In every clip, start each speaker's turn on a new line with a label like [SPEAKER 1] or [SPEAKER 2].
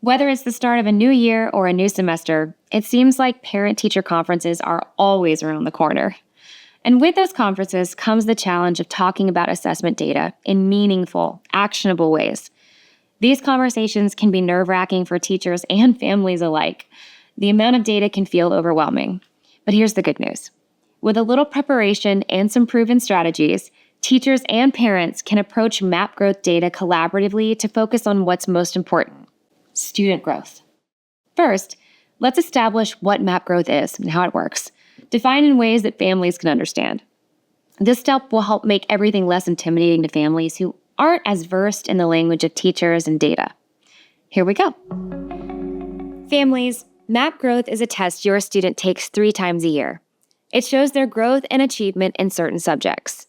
[SPEAKER 1] Whether it's the start of a new year or a new semester, it seems like parent-teacher conferences are always around the corner. And with those conferences comes the challenge of talking about assessment data in meaningful, actionable ways. These conversations can be nerve-wracking for teachers and families alike. The amount of data can feel overwhelming. But here's the good news. With a little preparation and some proven strategies, teachers and parents can approach MAP growth data collaboratively to focus on what's most important: student growth. First, let's establish what MAP growth is and how it works, defined in ways that families can understand. This step will help make everything less intimidating to families who aren't as versed in the language of teachers and data. Here we go. Families, MAP growth is a test your student takes 3 times a year. It shows their growth and achievement in certain subjects.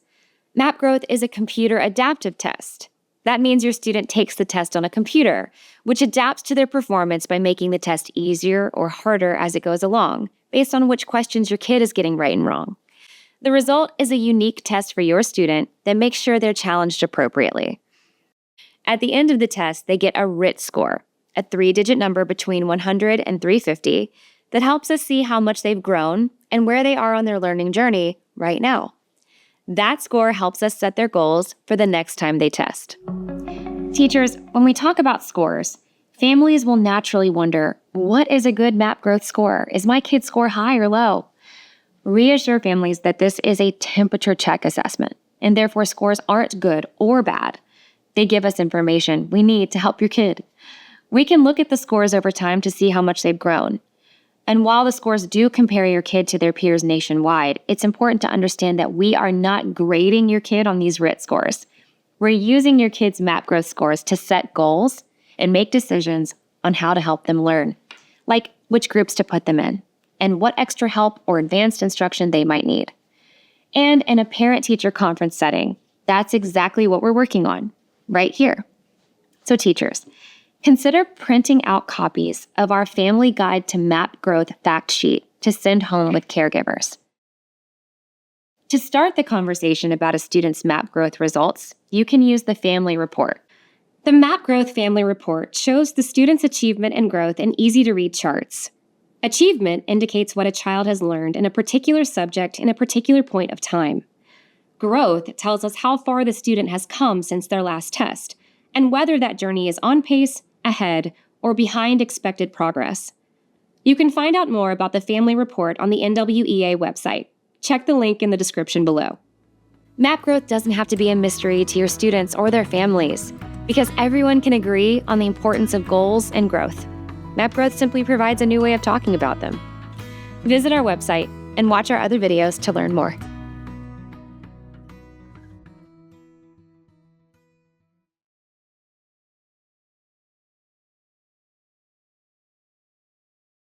[SPEAKER 1] MAP growth is a computer adaptive test. That means your student takes the test on a computer, which adapts to their performance by making the test easier or harder as it goes along, based on which questions your kid is getting right and wrong. The result is a unique test for your student that makes sure they're challenged appropriately. At the end of the test, they get a RIT score, a 3-digit number between 100 and 350 that helps us see how much they've grown and where they are on their learning journey right now. That score helps us set their goals for the next time they test. Teachers, when we talk about scores, families will naturally wonder, what is a good MAP growth score? Is my kid's score high or low? Reassure families that this is a temperature check assessment, and therefore scores aren't good or bad. They give us information we need to help your kid. We can look at the scores over time to see how much they've grown. And while the scores do compare your kid to their peers nationwide, it's important to understand that we are not grading your kid on these RIT scores. We're using your kid's MAP growth scores to set goals and make decisions on how to help them learn, like which groups to put them in, and what extra help or advanced instruction they might need. And in a parent-teacher conference setting, that's exactly what we're working on, right here. So teachers, consider printing out copies of our Family Guide to MAP Growth fact sheet to send home with caregivers. To start the conversation about a student's MAP growth results, you can use the Family Report. The MAP Growth Family Report shows the student's achievement and growth in easy-to-read charts. Achievement indicates what a child has learned in a particular subject in a particular point of time. Growth tells us how far the student has come since their last test, and whether that journey is on pace, ahead, or behind expected progress. You can find out more about the Family Report on the NWEA website. Check the link in the description below. MAP growth doesn't have to be a mystery to your students or their families, because everyone can agree on the importance of goals and growth. MAP growth simply provides a new way of talking about them. Visit our website and watch our other videos to learn more.